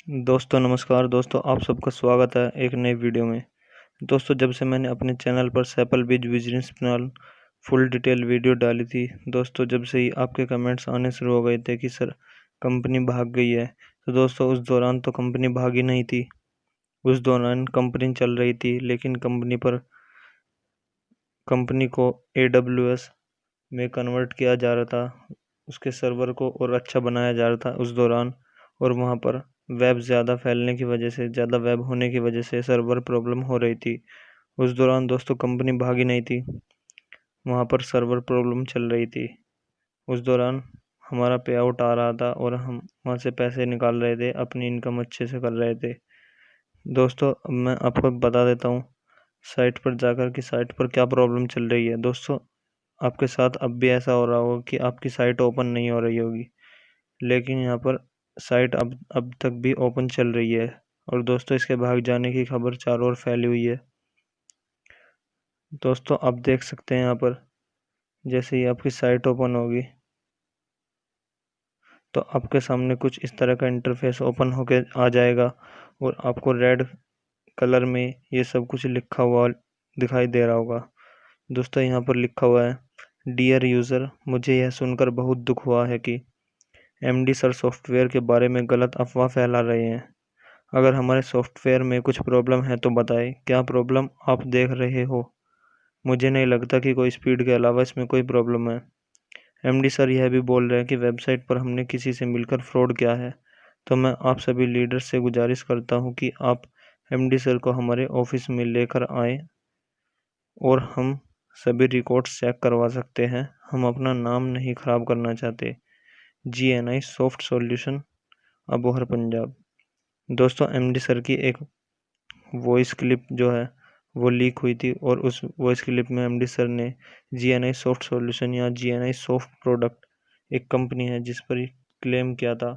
दोस्तों नमस्कार। दोस्तों आप सबका स्वागत है एक नई वीडियो में। दोस्तों जब से मैंने अपने चैनल पर सैपल बीज business plan full detail video डाली थी, दोस्तों जब से ही आपके कमेंट्स आने शुरू हो गए थे कि सर कंपनी भाग गई है। तो दोस्तों उस दौरान तो कंपनी भागी नहीं थी, उस दौरान कंपनी चल रही थी, लेकिन कंपनी को AWS में कन्वर्ट किया जा रहा था, उसके सर्वर को और अच्छा बनाया जा रहा था उस दौरान। और वहाँ पर वेब ज़्यादा फैलने की वजह से, ज़्यादा वेब होने की वजह से सर्वर प्रॉब्लम हो रही थी। उस दौरान दोस्तों कंपनी भागी नहीं थी, वहाँ पर सर्वर प्रॉब्लम चल रही थी। उस दौरान हमारा पे आउट आ रहा था और हम वहाँ से पैसे निकाल रहे थे, अपनी इनकम अच्छे से कर रहे थे। दोस्तों अब मैं आपको बता देता हूँ साइट पर जाकर कि साइट पर क्या प्रॉब्लम चल रही है। दोस्तों आपके साथ अब भी ऐसा हो रहा होगा कि आपकी साइट ओपन नहीं हो रही होगी, लेकिन यहाँ पर साइट अब तक भी ओपन चल रही है। और दोस्तों इसके भाग जाने की खबर चारों ओर फैली हुई है। दोस्तों आप देख सकते हैं यहाँ पर जैसे ही आपकी साइट ओपन होगी तो आपके सामने कुछ इस तरह का इंटरफेस ओपन होकर आ जाएगा और आपको रेड कलर में ये सब कुछ लिखा हुआ दिखाई दे रहा होगा। दोस्तों यहाँ पर लिखा हुआ है, डियर यूज़र, मुझे यह सुनकर बहुत दुख हुआ है कि MD सर सॉफ्टवेयर के बारे में गलत अफवाह फैला रहे हैं। अगर हमारे सॉफ्टवेयर में कुछ प्रॉब्लम है तो बताएं, क्या प्रॉब्लम आप देख रहे हो? मुझे नहीं लगता कि कोई स्पीड के अलावा इसमें कोई प्रॉब्लम है। MD सर यह भी बोल रहे हैं कि वेबसाइट पर हमने किसी से मिलकर फ्रॉड किया है। तो मैं आप सभी लीडर्स से गुजारिश करता हूं कि आप MD सर को हमारे ऑफिस में लेकर आएं और हम सभी रिकॉर्ड्स चेक करवा सकते हैं। हम अपना नाम नहीं खराब करना चाहते। GNI soft solution, Abohar Punjab. दोस्तों MD सर की एक वॉइस क्लिप जो है वो लीक हुई थी और उस वॉइस क्लिप में MD सर ने GNI सॉफ्ट सॉल्यूशन या GNI सॉफ्ट प्रोडक्ट एक कंपनी है जिस पर क्लेम किया था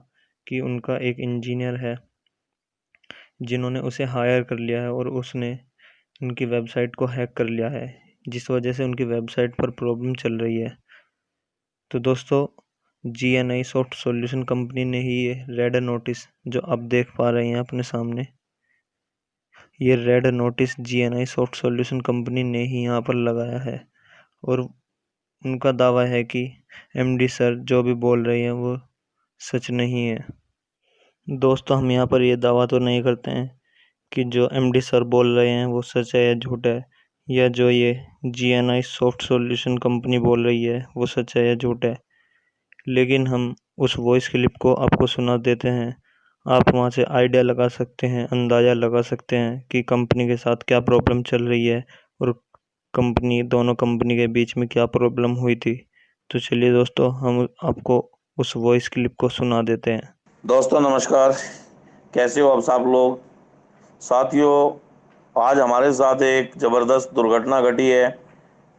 कि उनका एक इंजीनियर है जिन्होंने उसे हायर कर लिया है और उसने उनकी वेबसाइट को हैक कर लिया है, जिस वजह से उनकी वेबसाइट पर प्रॉब्लम चल रही है। तो दोस्तों GNI सॉफ्ट सॉल्यूशन कंपनी ने ही ये रेड नोटिस जो आप देख पा रहे हैं अपने सामने, ये red notice GNI soft solution company ने ही यहाँ पर लगाया है। और उनका दावा है कि MD सर जो भी बोल रहे हैं वो सच नहीं है। दोस्तों हम यहाँ पर ये दावा तो नहीं करते हैं कि जो MD सर बोल रहे हैं वो सच है या झूठ है, या जो ये GNI सॉफ्ट सॉल्यूशन कंपनी बोल रही है वो सच है या झूठ है, लेकिन हम उस वॉइस क्लिप को आपको सुना देते हैं। आप वहाँ से आइडिया लगा सकते हैं, अंदाज़ा लगा सकते हैं कि कंपनी के साथ क्या प्रॉब्लम चल रही है और दोनों कंपनी के बीच में क्या प्रॉब्लम हुई थी। तो चलिए दोस्तों हम आपको उस वॉइस क्लिप को सुना देते हैं। दोस्तों नमस्कार। कैसे हो आप सब लोग? साथियों, आज हमारे साथ एक ज़बरदस्त दुर्घटना घटी है।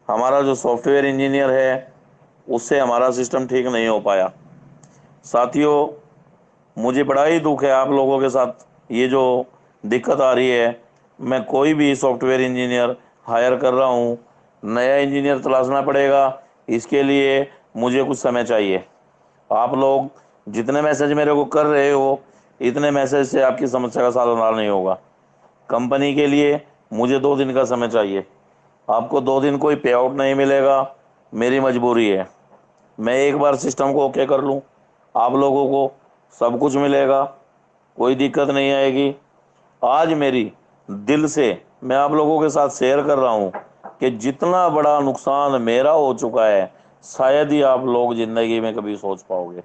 हमारा जो सॉफ्टवेयर इंजीनियर है उससे हमारा सिस्टम ठीक नहीं हो पाया। साथियों, मुझे बड़ा ही दुख है आप लोगों के साथ ये जो दिक्कत आ रही है। मैं कोई भी सॉफ्टवेयर इंजीनियर हायर कर रहा हूँ, नया इंजीनियर तलाशना पड़ेगा। इसके लिए मुझे कुछ समय चाहिए। आप लोग जितने मैसेज मेरे को कर रहे हो, इतने मैसेज से आपकी समस्या का समाधान नहीं होगा। कंपनी के लिए मुझे 2 दिन का समय चाहिए। आपको 2 दिन कोई पे आउट नहीं मिलेगा, मेरी मजबूरी है। मैं एक बार सिस्टम को ओके कर लूँ, आप लोगों को सब कुछ मिलेगा, कोई दिक्कत नहीं आएगी। आज मेरी दिल से मैं आप लोगों के साथ शेयर कर रहा हूँ कि जितना बड़ा नुकसान मेरा हो चुका है शायद ही आप लोग ज़िंदगी में कभी सोच पाओगे।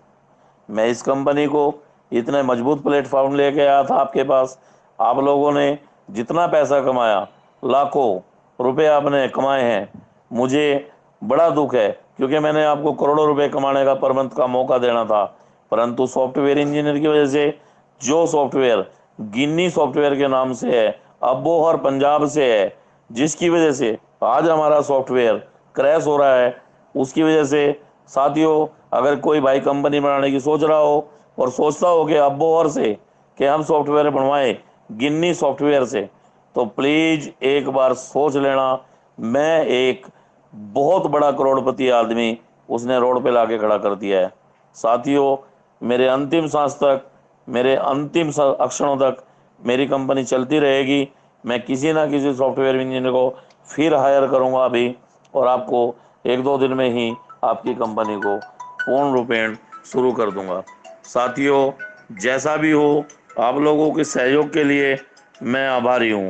मैं इस कंपनी को इतने मजबूत प्लेटफॉर्म लेके आया था आपके पास। आप लोगों ने जितना पैसा कमाया, लाखों रुपए आपने कमाए हैं। मुझे बड़ा दुख है क्योंकि मैंने आपको करोड़ों रुपए कमाने का परमंत का मौका देना था, परंतु सॉफ्टवेयर इंजीनियर की वजह से जो सॉफ्टवेयर गिन्नी सॉफ्टवेयर के नाम से है, अबोहर पंजाब से है, जिसकी वजह से आज हमारा सॉफ्टवेयर क्रैश हो रहा है, उसकी वजह से साथियों, अगर कोई भाई कंपनी बनाने की सोच रहा हो और सोचता हो कि अबोहर से कि हम सॉफ्टवेयर बनवाएं गिन्नी सॉफ्टवेयर से, तो प्लीज़ एक बार सोच लेना। मैं एक बहुत बड़ा करोड़पति आदमी उसने रोड पे लाके खड़ा कर दिया है। साथियों, मेरे अंतिम सांस तक मेरे अंतिम क्षणों तक मेरी कंपनी चलती रहेगी। मैं किसी ना किसी सॉफ्टवेयर इंजीनियर को फिर हायर करूंगा अभी, और आपको 1-2 दिन में ही आपकी कंपनी को पूर्ण रूपेण शुरू कर दूंगा। साथियों, जैसा भी हो, आप लोगों के सहयोग के लिए मैं आभारी हूँ।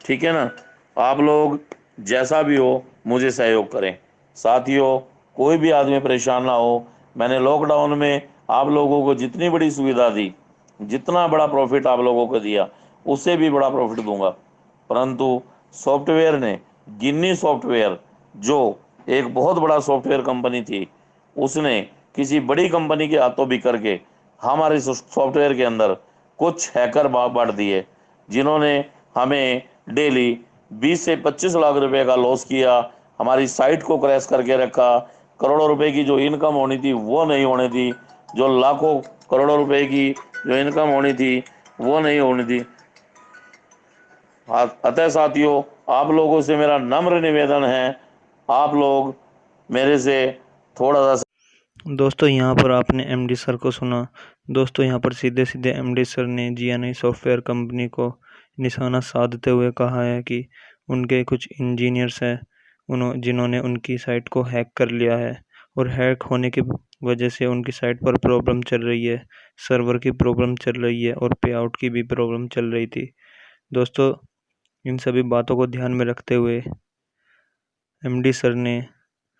ठीक है ना? आप लोग जैसा भी हो मुझे सहयोग करें। साथियों, कोई भी आदमी परेशान ना हो। मैंने लॉकडाउन में आप लोगों को जितनी बड़ी सुविधा दी, जितना बड़ा प्रॉफिट आप लोगों को दिया, उससे भी बड़ा प्रॉफिट दूंगा। परंतु सॉफ्टवेयर ने, गिन्नी सॉफ्टवेयर जो एक बहुत बड़ा सॉफ्टवेयर कंपनी थी, उसने किसी बड़ी कंपनी के हाथों भी करके हमारे सॉफ्टवेयर के अंदर कुछ हैकर बांट दिए, जिन्होंने हमें डेली 20 से 25 लाख रुपए का लॉस किया, हमारी साइट को क्रैश करके रखा। करोड़ों रुपए की जो इनकम होनी थी वो नहीं होनी थी, जो लाखों करोड़ों रुपए की जो इनकम होनी थी वो नहीं होनी थी। अतः साथियों, आप लोगों से मेरा नम्र निवेदन है, आप लोग मेरे से थोड़ा सा। दोस्तों यहाँ पर आपने एमडी सर को सुना। दोस्तों यहाँ पर सीधे सीधे एमडी सर ने जीएनआई सॉफ्टवेयर कंपनी को निशाना साधते हुए कहा है कि उनके कुछ इंजीनियर्स हैं जिन्होंने उनकी साइट को हैक कर लिया है, और हैक होने की वजह से उनकी साइट पर प्रॉब्लम चल रही है, सर्वर की प्रॉब्लम चल रही है और पे आउट की भी प्रॉब्लम चल रही थी। दोस्तों, इन सभी बातों को ध्यान में रखते हुए एमडी सर ने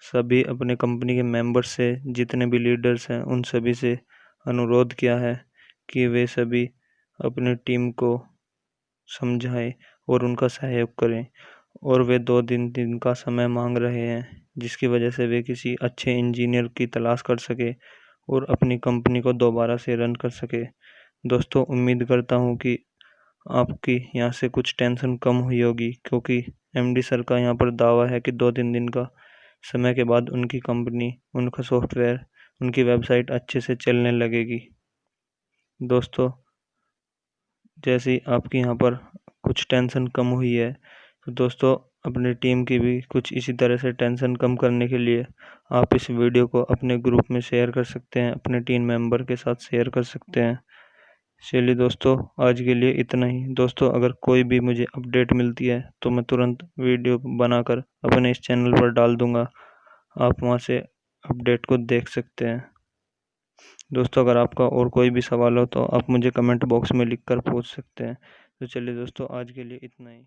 सभी अपने कंपनी के मेंबर्स से, जितने भी लीडर्स हैं, उन सभी से अनुरोध किया है कि वे सभी अपनी टीम को समझाएं और उनका सहयोग करें, और वे 2 दिन का समय मांग रहे हैं, जिसकी वजह से वे किसी अच्छे इंजीनियर की तलाश कर सके और अपनी कंपनी को दोबारा से रन कर सके। दोस्तों, उम्मीद करता हूँ कि आपकी यहाँ से कुछ टेंशन कम हुई होगी, क्योंकि एमडी सर का यहाँ पर दावा है कि 2-3 दिन का समय के बाद उनकी कंपनी, उनका सॉफ्टवेयर, उनकी वेबसाइट अच्छे से चलने लगेगी। दोस्तों, जैसे ही आपकी यहाँ पर कुछ टेंशन कम हुई है, तो दोस्तों अपनी टीम की भी कुछ इसी तरह से टेंशन कम करने के लिए आप इस वीडियो को अपने ग्रुप में शेयर कर सकते हैं, अपने टीम मेंबर के साथ शेयर कर सकते हैं। चलिए दोस्तों, आज के लिए इतना ही। दोस्तों, अगर कोई भी मुझे अपडेट मिलती है तो मैं तुरंत वीडियो बनाकर अपने इस चैनल पर डाल दूंगा, आप वहां से अपडेट को देख सकते हैं। दोस्तों, अगर आपका और कोई भी सवाल हो तो आप मुझे कमेंट बॉक्स में लिखकर पूछ सकते हैं। तो चलिए दोस्तों, आज के लिए इतना ही।